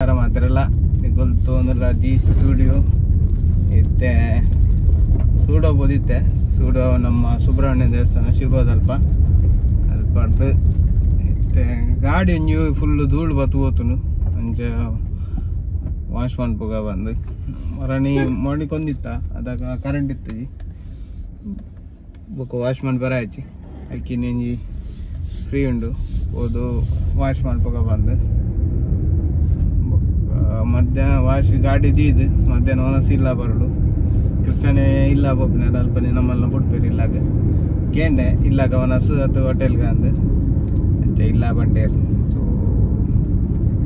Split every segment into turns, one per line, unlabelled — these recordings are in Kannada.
ಮಾತ್ರಲ್ಲ ಗೊತ್ತು ಅಂದ್ರೆ ಜಿ ಸ್ಟುಡಿಯೋ ಇತ್ತೆ ಸೂಡೋ ಬೋದಿತ್ತೆ ಸೂಡೋ ನಮ್ಮ ಸುಬ್ರಹ್ಮಣ್ಯ ದೇವಸ್ಥಾನ ಶಿರೋದಲ್ಪ ಅಲ್ಪಡ್ದು ಇತ್ತೆ ಗಾಡಿ ಒಂಜಿ ಫುಲ್ ಧೂಳು ಬತ್ತು ಹೋತುನು ಅಂಚೆ ವಾಶ್ ಮಾಡ್ಪೋಗ ಬಂದು ಮರಣಿ ಮಾಡಿಕೊಂಡಿತ್ತ ಅದಾಗ ಕರೆಂಟ್ ಇತ್ತು ಜಿ ಬುಕ್ ವಾಶ್ ಮಾಡಿ ಬರಾಯ್ಚಿ ಅಕ್ಕಿ ನೆಂಜಿ ಫ್ರೀ ಉಂಡು ಹೋದು ವಾಶ್ ಮಾಡ್ಪೋಗ ಬಂದು ಮಧ್ಯಾಹ್ನ ವಾಶ್ ಗಾಡಿ ದೀದು ಮಧ್ಯಾಹ್ನ ಒನಸ್ ಇಲ್ಲ ಬರಡು ಕೃಷ್ಣನೇ ಇಲ್ಲ ಬೊಬ್ಬನ ಅಲ್ಪನೆ ನಮ್ಮಲ್ಲ ಬಿಡ್ಬೇರು ಇಲ್ಲಾಗ ಕೇಂಡೆ ಇಲ್ಲಾಗ ಒನಸ್ ಅದು ಹೋಟೆಲ್ಗೆ ಅಂದು ಅಂಚೆ ಇಲ್ಲ ಬಂಡೇರು ಸೊ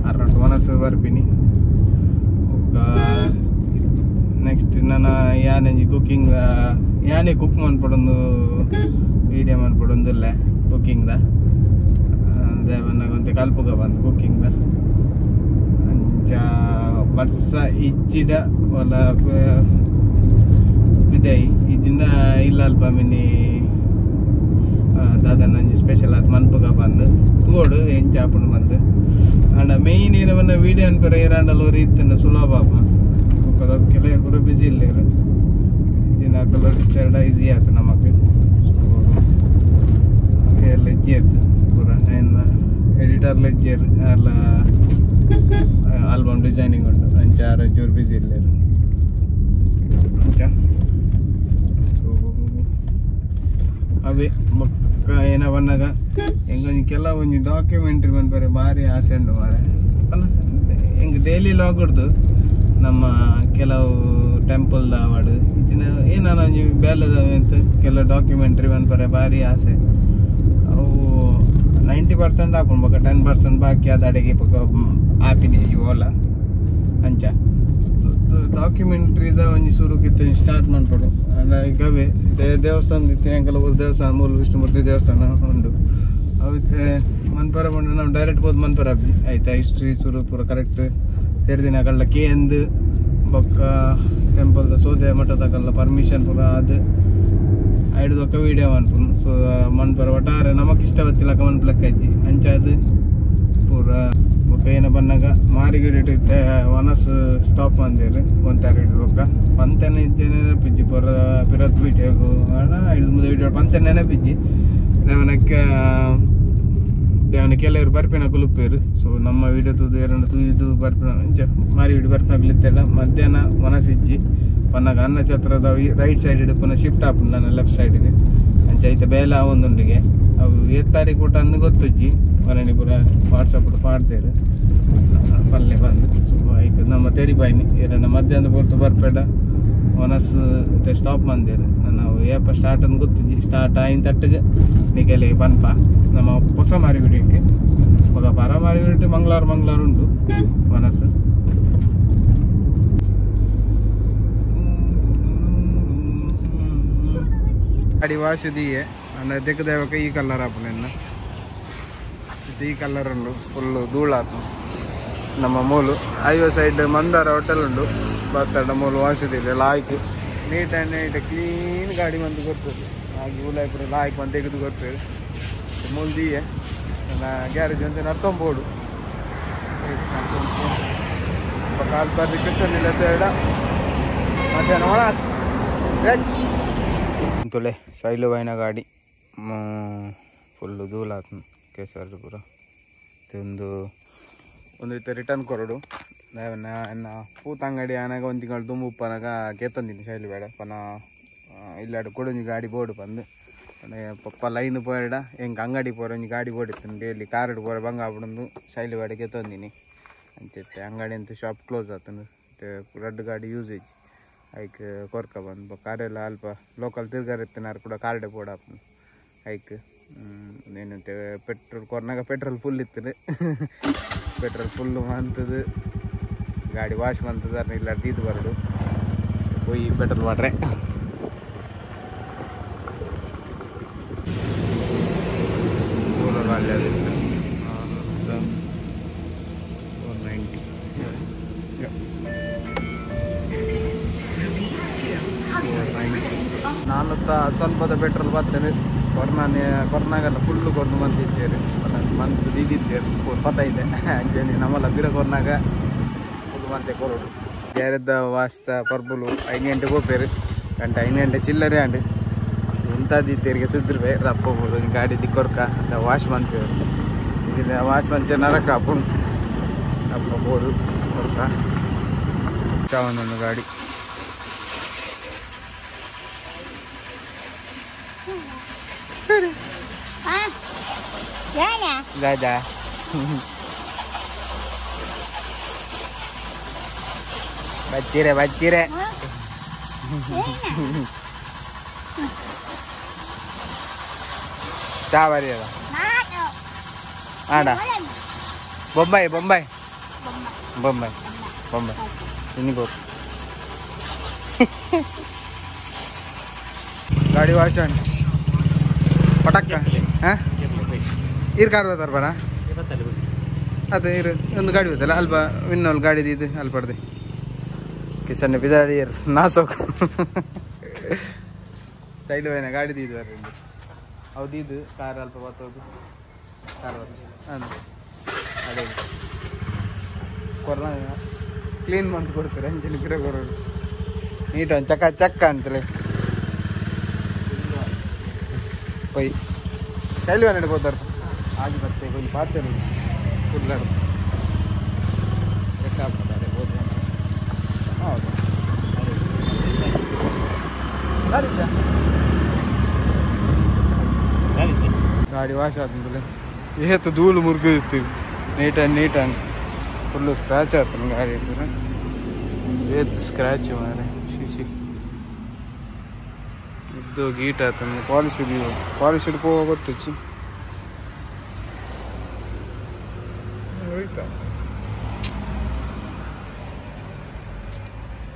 ಅರ್ರಟ್ಟು ಒನಸ್ ಬರ್ಪಿನಿ ನೆಕ್ಸ್ಟ್ ನಾನು ಯಾನೆಂಜಿ ಕುಕ್ಕಿಂಗ್ ಯಾನೇ ಕುಕ್ ಮಾಡ್ಕೊಡೊಂದು ವೀಡಿಯೋ ಮಾಡ್ಕೊಡೊಂದಿಲ್ಲ ಕುಕ್ಕಿಂಗ್ದ ದೇವನಾಗೊಂತೆ ಕಲ್ಪುಗ ಬಂದು ಕುಕ್ಕಿಂಗ್ದ ಅಂಚ ವರ್ಷ ಇಜ್ಜಿಡ ಒಲ ವಿದಯ್ ಇಜ್ಜಿಂದ ಇಲ್ಲ ಅಲ್ಪ ಮಿನಿ ದಾದನಂಜಿ ಸ್ಪೆಷಲ್ ಅದು ಮನ್ಪುಗ ಬಂದು ತೋಡು ಎಂಚ ಹಾಕೊಂಡು ಬಂದು ಅಂಡ ಮೇಯ್ನ್ ಏನವನ್ನ ವೀಡಿಯೋ ಅನ್ಪರ ಏರಾಂಡಲ್ಲ ಇತ್ತಂಡ ಸುಲಭ ಕೆಲವರು ಕೂಡ ಬಿಜಿ ಇಲ್ಲೇರು ಇದನ್ನ ಕಲರ್ ಈಸಿ ಆಯ್ತು ನಮಗೆ ಲೆಜ್ಜೇರ್ ಪೂರ ಏನು ಎಡಿಟರ್ ಲೆಜ್ಜೇರ್ ಎಲ್ಲ ಆಲ್ಬಮ್ ಡಿಸೈನಿಂಗ್ ಉಂಟು ಅಂಚ ಆರೊಂಚೂರು ಬಿಜಿ ಇಲ್ಲೇರು ಅಂಚ ಅವೇ ಬೊಕ್ಕ ಏನ ಬಂದಾಗ ಹೆಂಗೊಂದು ಕೆಲವೊಂದು ಡಾಕ್ಯುಮೆಂಟ್ರಿ ಬಂದ್ಬಾರೆ ಭಾರಿ ಆಸೆ ಉಂಟು ಮಾರೆ ಹೆಂಗೆ ಡೈಲಿ ಲಾಗ್ ಹೊಡ್ದು ನಮ್ಮ ಕೆಲವು ಟೆಂಪಲ್ದ ಅವಾರ್ಡ್ ಇದನ್ನ ಏನಾನ ಬೇಲದವೆ ಅಂತ ಕೆಲವು ಡಾಕ್ಯುಮೆಂಟ್ರಿ ಬಂದ್ಬಾರೆ ಭಾರಿ ಆಸೆ ಅವು 90% ಹಾಕೊಂಡು 10% ಬಾಕಿ ಅದು ಅಡಿಗೆ ಆಪಿನಿ ಓಲ ಅಂಚ ಡಾಕ್ಯುಮೆಂಟ್ರಿದ ಒಂಜಿ ಶುರುಕಿತ್ತು ಸ್ಟಾರ್ಟ್ ಮಾಡ್ಕೊಡು ಈಗವೇ ದೇವಸ್ಥಾನ ಇತ್ತು ಕೆಲವು ದೇವಸ್ಥಾನ ಮೂಲ ವಿಷ್ಣುಮೂರ್ತಿ ದೇವಸ್ಥಾನ ಉಂಡು ಅವತ್ತೆ ಮನ್ಪರ ಬಂದು ನಾವು ಡೈರೆಕ್ಟ್ ಹೋದ್ ಮನ್ಪರ ಆಯ್ತಾ ಹಿಸ್ಟ್ರಿ ಶುರು ಪೂರ ಕರೆಕ್ಟ್ ತೆರೆದಿನ ಕಳ್ಳ ಕೇಂದು ಬೊಕ್ಕ ಟೆಂಪಲ್ದ ಸೋದೆ ಮಠದಾಗಲ್ಲ ಪರ್ಮಿಷನ್ ಪೂರ ಅದು ಐಡ್ದೊಕ್ಕ ವೀಡಿಯೋ ಮನ್ಪುನು ಸೊ ಮನ್ಪರ ಒಟ್ಟಾರೆ ನಮಕ್ ಇಷ್ಟ ಗೊತ್ತಿಲ್ಲ ಮನ್ಪಲಕ್ಕ ಅಜ್ಜಿ ಅಂಚ ಅದು ಪೂರ ಬೊಕ್ಕ ಏನ ಬಂದಾಗ ಮಾರಿಗಿಡಿಟ್ಟು ಒನಸ್ ಸ್ಟಾಪ್ ಅಂದೇರು ಒಂತಾರ ಹಿಡಿದು ಬೊಕ್ಕ ಪಂತೆ ನೆನಪಿಜ್ಜಿ ಪೂರ ಪಿರತ್ ವೀಡಿಯೋಗು ಹಿಡಿದು ಮುದ ವೀಡಿಯೋ ಪಂತೆ ನೆನಪಿಜ್ಜಿ ದೇವನ ಕೆಲವರು ಬರ್ಪಿನ ಕುಲುಪೇರು ಸೊ ನಮ್ಮ ವಿಡಿಯೋ ತೂದು ಎರಡು ತೂದು ಬರ್ಪಿನ ಮಾರಿ ವಿಡಿಯೋ ಬರ್ಪಿನಾಗಲಿತ್ತೆಲ್ಲ ಮಧ್ಯಾಹ್ನ ಒನಸಿಜ್ಜಿ ಪನ್ನಾಗ ಅನ್ನ ಛತ್ರದ ರೈಟ್ ಸೈಡ್ ಇಡು ಪುನಃ ಶಿಫ್ಟ್ ಆಪುಂಡು ನನ್ನ ಲೆಫ್ಟ್ ಸೈಡ್ಗೆ ಅಂಚೈತೆ ಬೇಲ ಒಂದುಂಡಿಗೆ ಅವು ಏತ್ತಾರಿ ಕೂಟ ಅಂದು ಗೊತ್ತುಜ್ಜಿ ಮರಣಿ ಪೂರ ವಾಟ್ಸಪ್ ಪಾಡ್ತೇರು ಪಲ್ಲೆ ಬಂದು ಸೊ ಆಯ್ತು ನಮ್ಮ ತೆರಿಬಾಯಿನಿ ಎರಡು ಮಧ್ಯಾಹ್ನ ಪೊರ್ತು ಬರ್ಪೇಡ ಒನಸ್ ಸ್ಟಾಪ್ ಮಂದಿರು ನಾವು ಏಪ ಸ್ಟಾರ್ಟ್ ಅಂತ ಗೊತ್ತಿಜ್ಜಿ ಸ್ಟಾರ್ಟ್ ಆಯಿನ ತಟ್ಟಿಗೆ ನಿಗೆಲೆ ಪನ್ಪ ನಮ್ಮ ಹೊಸ ಮಾರಿ ಬಿಡಿಕ್ಕೆ ಇವಾಗ ಪರ ಮಾರಿ ಬಿಟ್ಟು ಮಂಗಳವಾರ ಉಂಟು ಮನಸ್ಸು ಗಾಡಿ ವಾಶ್ ದಿಯೆ ಅಂದ್ರೆ ತೆಗೆದೇವಕ್ಕೆ ಈ ಕಲರ್ ಆಪುನ ಈ ಕಲರ್ ಉಂಡು ಫುಲ್ಲು ಧೂಳಾತು ನಮ್ಮ ಮೂಲು ಹೈವೇ ಸೈಡ್ ಮಂದಾರ ಹೋಟೆಲ್ ಉಂಡು ಬತ್ತಡ ಮೂಲು ವಾಶ್ ದಿಲ್ಲ ಲಾಯ್ಕ್ ನೀಟ್ ಆ್ಯಂಡ್ ನೀಟ್ ಕ್ಲೀನ್ ಗಾಡಿ ಬಂದು ಕೊಡ್ತದೆ ಹಾಗೆ ಉಲಾಯ್ಪುರ ಲಾಯ್ಕ್ ಬಂದು ತೆಗೆದು ಕೊಡ್ತೇವೆ ಮೂಲ್ ದಿಯೆ ಗ್ಯಾರೇಜ್ ಅಂತ ನರ್ತೊಂಬೋಡು ಕಾಲು ಬರ್ರಿ ಕೃಷ್ಣ ಇಲ್ಲ ಬೇಡ ಮಧ್ಯಾಹ್ನ ಒಣಸ್ ವೆಜ್ ತುಳೆ ಶೈಲು ವೈನ ಗಾಡಿ ಫುಲ್ಲು ಧೂಲಾತು ಕೇಸರಿ ಪೂರ ಒಂದು ಇತ್ತು ರಿಟರ್ನ್ ಕೊರಡು ಎನ್ನ ಪೂತಂಗಡಿ ಆನಾಗ ಒಂದು ತಿಂಗಳು ತುಂಬ ಉಪ್ಪನಾಗ ಕೇತೊಂದಿನಿ ಶೈಲು ಬೇಡ ಪನ ಇಲ್ಲಾಡು ಕೊಡೊಂಜಿ ಗಾಡಿ ಬೋರ್ಡು ಬಂದು ಪಪ್ಪ ಲೈನ್ ಪೋಯಡ ಹೆಂಗೆ ಅಂಗಡಿ ಪೋರ ಒಂಜಿ ಗಾಡಿ ಬೋಡಿತ್ತು ಡೈಲಿ ಕಾರ್ಡ್ ಪೋರ ಬಂಗ ಆಗ್ಬಿಡೊಂದು ಶೈಲು ಬೇಡ ಕೇತೊಂದಿನಿ ಅಂತಿತ್ತೆ ಅಂಗಡಿ ಅಂತ ಶಾಪ್ ಕ್ಲೋಸ್ ಆತನು ಮತ್ತೆ ರೆಡ್ ಗಾಡಿ ಯೂಸೇಜ್ ಐಕ್ ಕೊರ್ಕ ಬಂದು ಕಾರೆಲ್ಲ ಅಲ್ಪ ಲೋಕಲ್ ತಿರ್ಗಾರಿತ್ತನಾರು ಕೂಡ ಕಾರ್ಡೆ ಪೋಡ ಐಕ್ ಏನಂತೆ ಪೆಟ್ರೋಲ್ ಕೊರ್ನಾಗ ಪೆಟ್ರೋಲ್ ಫುಲ್ ಇತ್ತದೆ ಪೆಟ್ರೋಲ್ ಫುಲ್ಲು ಮಂತದು ಗಾಡಿ ವಾಶ್ ಮಂತದ ಇಲ್ಲ ಇದು ಬರೋದು ಹೋಗಿ ಪೆಟ್ರೋಲ್ ಮಾಡ್ರೆ ನಾನು ಸ್ವಲ್ಪದ ಪೆಟ್ರೋಲ್ ಬರ್ತೇನೆ ಕೊರ್ನಾಗೆಲ್ಲ ಫುಲ್ಲು ಕೊರ್ದು ಮಂತಿದ್ದೇವೆ ಮಂತ್ ದಿದ್ದಿದ್ದೇವೆ ಪತ್ತ ಇದೆ ಅಂಜನಿ ನಮ್ಮಲ್ಲ ಬಿರ ಕೊರ್ನಾಗ మంతే కొరడు గ్యారెద్ద వాస్తా పర్పులు 5 గంటకు పోయారు అంటే 5 గంట చిల్లరే అండి ఉంటుంది తిరిగి తిద్దరు రప్పబోదు ಗಾಡಿ ದಿಕ್ಕೊರ್ಕ ವಾಶ್ ಮಾಡ್ತೀವಿ ಇದು ವಾಶ್ ಮಂಚ ನರಕ ಅಪ್ಪು ರಪ್ಪಬೋದು ಕೊರ್ಕ ಒಂದೊಂದು ಗಾಡಿ ರಾಜಾ ಬಚ್ಚಿರೆ ಬಚ್ಚಿರೆ ಚಾ ಬರೀ ಅದ ಆಡ ಬೊಂಬಾಯಿ ಬೊಂಬಾಯಿ ಬೊಂಬಾಯಿ ಬೊಂಬಾಯಿ ಇನ್ನಿಗೋ ಗಾಡಿ ವಾಶ್ ಅಂಡ್ ಪಟಕ್ಕ ಹಾಂ ಇರ್ ಕಾರ್ ಬರ್ತಾರ ಬರ ಅದೇ ಇರು ಒಂದು ಗಾಡಿ ಬರ್ತಲ್ಲ ಅಲ್ಪ ಇನ್ನೊಂದು ಗಾಡಿದು ಇದು ಅಲ್ಲಿ ಪಡ್ದೆ ಕಿಸನ್ ಬಿದಾಡಿ ನಾಸೋಕ್ ಸೈಡ್ ಹೋಯ್ನ ಗಾಡಿದು ಇದು ಬರ್ರಿ ಹೌದು ಇದು ಕಾರ್ ಅಲ್ಪ ಬರ್ತೋದು ಕಾರ್ ಬರ್ತದೆ ಹಾಂ ಅದೇ ಕೊರೋನಾ ಕ್ಲೀನ್ ಮಾಡಿ ಕೊಡ್ತಾರೆ ಅಂಜಲಿ ಗಿಡ ಕೊಡೋದು ನೀಟ್ ಒಂದು ಚಕ್ಕ ಚಕ್ಕ ಅಂತಲೇ ಕೊಯ್ ಕೈಲಿ ನಡೆ ಹೋದಾರ ಆಗಿ ಬರ್ತೆ ಕೊಯ್ ಪಾರ್ಸಲ್ ಕುಡ್ಲಾಡು ಬೇಕಾಗ್ತದೆ ಹೋದ ಹೌದು ಗಾಡಿ ವಾಶ್ ಆದ್ಮೇಲೆ ಏತು ಧೂಳು ಮುರುಗಿತ್ತು ನೀಟ್ ಅಂಡ್ ಫುಲ್ಲು ಸ್ಕ್ರಾಚ್ ಆಗ್ತದೆ ಗಾಡಿ ಇರ್ತದೆ ಏತು ಸ್ಕ್ರಾಚ್ ಮಾರೆ ಶಿಶಿ ಇದ್ದು ಗೀಟ್ ಆಗ್ತದೆ ಪಾಲಿಶ್ ಹಿಡ್ಕೋ ಗೊತ್ತು ಹೋಯ್ತಾ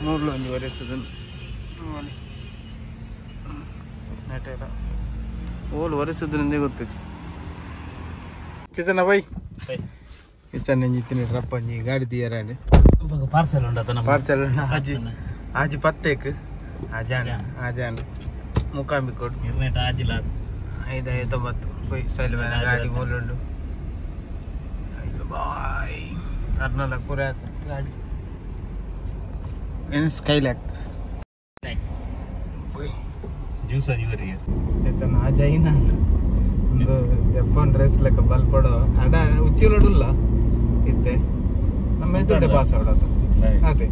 ಮೂರ್ಲು ಒಂದು ಒರೆಸೋದು ನೆಟೆಲ್ಲ ಓಲ್ ಒರೆಸೋದ್ರಿಂದ ಗೊತ್ತೈತಿ ಕಿಸನ ಬೈ ಕಿಸನ್ ಎಂಜಿತ್ತಿನ ರಪ್ಪಂಜಿ ಗಾಡಿ తీయరాండి
పార్సల్ ఉండదు
పార్సల్ ఆజి పత్తేక్ ఆజాన్ ముకాంబి కోడ్
నిర్ణేట ఆజిలా
5:90 పోయి సైల్వేన ಗಾಡಿ ಮೂలుండు ಬಾಯ್ ಅರ್ನಲ ಪುರಾತ ಗಾಡಿ ಏನು ಸ್ಕೈಲಾಕ್ పోయి
ಜ್ಯೂಸ್ ಅದಿವರಿ
ಎಸನ ಆಜೈನ ಒಂದು F1 ರೇಸ್ ಲೆಕ್ಕ ಬಲ್ಪಡೋ ಅಡ ಉಚ್ಚಿಲೋಡುಲ್ಲ ಇತ್ತೆ ನಮ್ಮ ಎದುರುಡೆ ಪಾಸ್ ಆಡೋದು ಅದೇ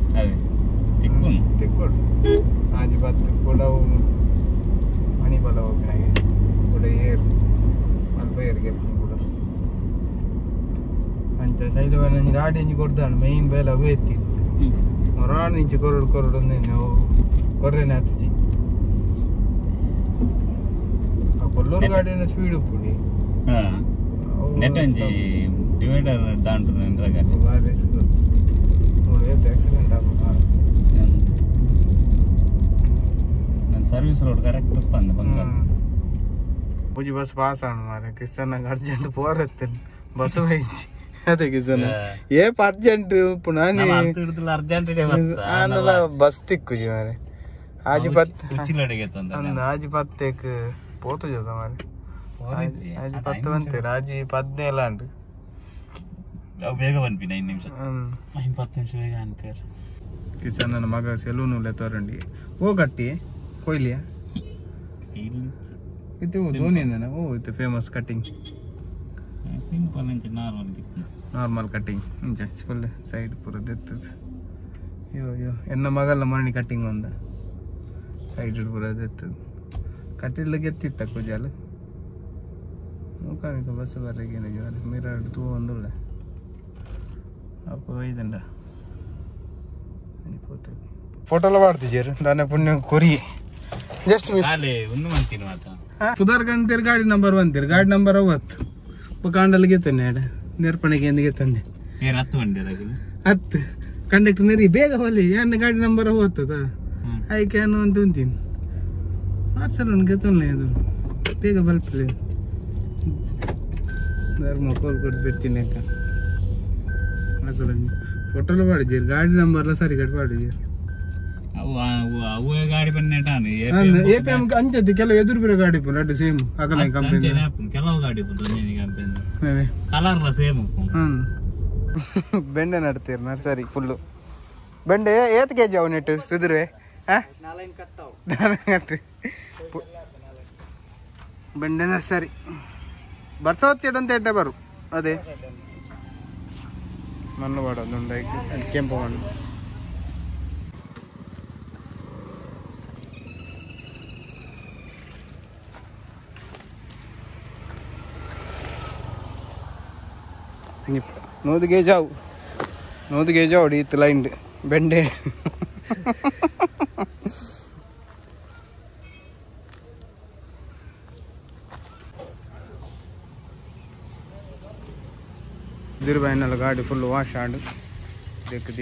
ತಿಕ್ಕೊಂಡು ಆಜಿ ಬತ್ತು ಕೂಡ ಮಣಿ ಬಲ ಹೋಗಿನಾಗೆ ಕೂಡ ಏರು ಅಲ್ಪ ಏರಿಗೆ ಕೂಡ ಅಂಚ ಸೈಡ್ ನಂಜಿ ಗಾಡಿ ಅಂಜಿ ಕೊಡ್ದಾಣ ಮೈನ್ ಬೇಲ ಅವು ಎತ್ತಿ ಮೊರಾಣ ಇಂಚು ಕೊರಡು ನಾವು ಕೊರ್ರೆನೆ ಹತ್ತಿಜಿ కొల్లూరు గాడి స్పీడ్ ఇప్పుడు
డివైడర్ దాంట్లో
యాక్సిడెంట్
ಸರ್ವಿಸ್ ರೋಡ್ ಕರೆಕ್ಟ್
ಪೂಜಿ ಬಸ್ ಪಾಸ್ ಆಣ ಮಾರೆ ಕಿಸನ್ ಅರ್ಜೆಂಟ್ ಪೋರತ್ತೇನೆ ಬಸ್ ಹೋಯ್ಸಿ ಅದೇ ಕಿಸನ್ ಏಪ್ ಅರ್ಜೆಂಟ್ ಪುನಃ ಬಸ್ ತಿಕ್ಕುಜಿ ಮಾರೆ ಆಜಿ ಆಜಿ ಪತ್ತೇಕ್ పోతు చేద్దాం మరి ఆజీ 10 అంతే రాజీ 14 అండి
ಬೇಗ ಬಂದ್ವಿ 9 ನಿಮಿಷ 10 ನಿಮಿಷ ಬೇಗ ಅನ್ಪೇರ್
ಕಿಸನ್ ನನ್ನ ಮಗ ಸೆಲೂನು ಲೆತ್ತೋರಂಡಿ ಓ ಕಟ್ಟಿ ಕೊಯ್ಲಿಯಾ ಇದು ಧೋನಿನ ಓ ಇದು ಫೇಮಸ್ ಕಟ್ಟಿಂಗ್
ಸಿಂಪಲ್ ಇಂಚ
ನಾರ್ಮಲ್ ಕಟ್ಟಿಂಗ್ ಇಂಚ ಫುಲ್ ಸೈಡ್ ಪೂರ ದೆತ್ತದು ಅಯ್ಯೋ ಎನ್ನ ಮಗಲ್ಲ ಮರಣಿ ಕಟ್ಟಿಂಗ್ ಒಂದ ಸೈಡ್ ಪೂರ ದೆತ್ತದು ಕಟ್ಟಿಡ್ಲಿಕ್ಕೆ ಎತ್ತಿತ್ತ ಕುಜಾಲು ಮುಖಾಮಿಕ ಬಸ್ ಬರಗೇನು ಜೋರು ಮಿರರ್ ತೂ ಒಂದುಳ್ಳ ಅಪ್ಪ ಐದಂಡ ಫೋಟೋಲ ಮಾಡ್ತಿದ್ದೀರಿ దాని పుణ్యం కొరి జస్ట్
ಒಂದು ಮಂತಿನ ಮಾತಾ
ಸುಧಾರ್ ಕಂತೀರಿ ಗಾಡಿ ನಂಬರ್ ಬಂತೀರಿ ಗಾಡಿ ನಂಬರ್ 50 ಕಾಂಡಲ್ಗೆ ತಂದೆ ನಿರ್ಪಣೆಗೆ ಎಂದಿಗೆ ತಂದೆ
ಏನು 10 ಮಂದಿ
10 ಕಂಡಕ್ಟರ್ ನೀರಿ ಬೇಗ ಹೋಲಿ ಏನು ಗಾಡಿ ನಂಬರ್ 50 ಐಕೆ ಅನ್ನೋ ಅಂತ ಅಂತೀನಿ ಪಾರ್ಸಲ್ ಉಣ್ಗೆತ್ತಲ್ಲ ಇದು ಬೇಗ ಬಲ್ಪಲಿ ಧರ್ಮ ಕೋಲ್ ಕೊಟ್ಟು ಬಿಡ್ತೀನಿ ಅಕ್ಕ ಫೋಟೋಲು ಮಾಡಿದ್ದೀರಿ ಗಾಡಿ ನಂಬರ್ಲ ಸರಿ ಕಟ್ ಮಾಡಿದ್ದೀರಿ
ಅವು ಗಾಡಿ ಬಂದೇಟಾನು
ಎಪಿಎಂ ಅಂಚದ್ದು ಕೆಲವು ಎದುರು ಬಿರೋ ಗಾಡಿ ಪುನಃ ಅಡ್ಡು ಸೇಮ್ ಆಗಲ್ಲ ಕಂಪನಿ
ಕೆಲವು ಗಾಡಿ ಕಲರ್ಲ ಸೇಮ್
ಬೆಂಡೆ ನಡ್ತೀರಿ ನರ್ಸರಿ ಫುಲ್ಲು ಬೆಂಡೆ ಏತ್ ಕೆಜಿ ಅವು ನೆಟ್ಟು ಸುದುರ್ವೆ ಬೆಂಡೆ ನರ್ಸರಿ ಬರ್ಸೋತ್ ಎಡ್ಡೆ ಬರು ಅದೇ ಮಣ್ಣು ಬಾಡೋದು ಅದು ಕೆಂಪು ಮಣ್ಣು ನೂದಿಗೆ ಜಾವು ಇತ್ತು ಲೈನ್ ಬೆಂಡೆ ಇದ್ರ ಗಾಡಿ ಫುಲ್ ವಾಶ್ ಆಡು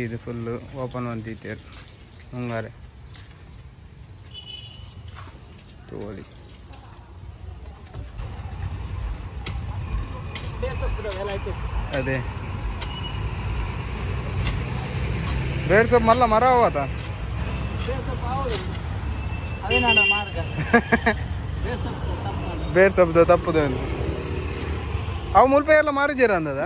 ಇದು ಫುಲ್ ಓಪನ್ ಅಂತೀರು ಮುಂಗಾರೆ ತೋಳಿ ಅದೇ ಬೇರೆ ಸೊಪ್ಪು ಮಲ್ಲ ಮರ ಅವತ್ತ ಬೇರೆ ಸೊಪ್ಪು ತಪ್ಪುದ ಅವು ಮುಲ್ಪೆ ಎಲ್ಲ ಮಾರಿದ್ದೀರ ಅಂದದ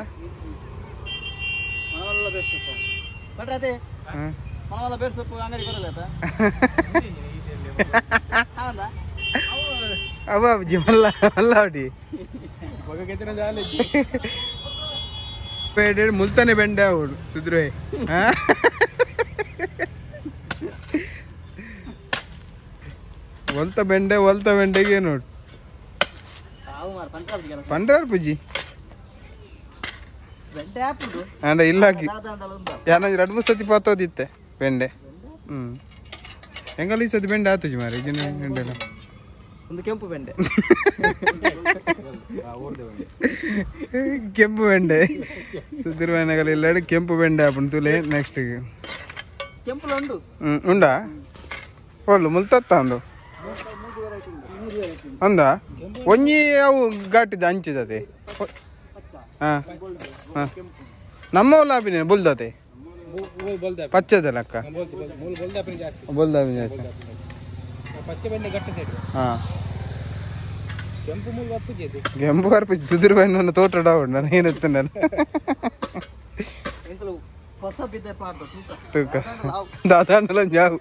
ಅವ ಮಲ್ಲ ಮಲ್ಲ ಹೊಡಿ ಮುಲ್ತಾನೆ ಬೆಂಡೆ ಅವಳು ಸುದ್ರೆ ಒಲ್ತ ಬೆಂಡೆಗೆ ನೋಡು ಪಂಡ್ರಾರ್ ಪೂಜಿ ಅಂಡ ಇಲ್ಲ ಹಾಕಿ ಯಾನ 2-3 ಸತಿ ಪಾತೋದಿತ್ತೆ ಬೆಂಡೆ ಹೆಂಗಲ್ಲ ಈ ಸತಿ ಬೆಂಡೆ ಆತಜಿ ಮಾರಿ ಬೆಂಡೆಲ್ಲ
ಒಂದು ಕೆಂಪು ಬೆಂಡೆ
ಕೆಂಪು ಬೆಂಡೆ ಸುದ್ದಿರ್ವಾಯನಗල ಇಲ್ಲಾಡಿ ಕೆಂಪು ಬೆಂಡೆ ಆಪುಂಡು ತುಲೆ ನೆಕ್ಸ್ಟ್
ಕೆಂಪು ಉಂಡು
ಉಂಡಾ ಒಳ್ಳು ಮುಲ್ತತ್ತ ಒಂದು ಅಂದ ಒಂಜಿ ಅವು ಘಾಟಿದ ಹಂಚಿದತೆ ಹಾ ಹಾ ನಮ್ಮ ಲಾಭಿನ ಬುಲ್ದತೆ ಪಚ್ಚದ ಲೆಕ್ಕ ಬುಲ್ದಾಬಿ ಜಾಸ್ತಿ ಹಾ ಕೆಂಪು ಬರ್ಪಿ ಸುಧೀರ್ಬಾಯಿ ನನ್ನ ತೋಟ ಡೌಟ್ ನಾನು ಏನೆತ್ತನಲ್ಲ ತೂಕ ದಾದಾಂಡಲ ಜಾವು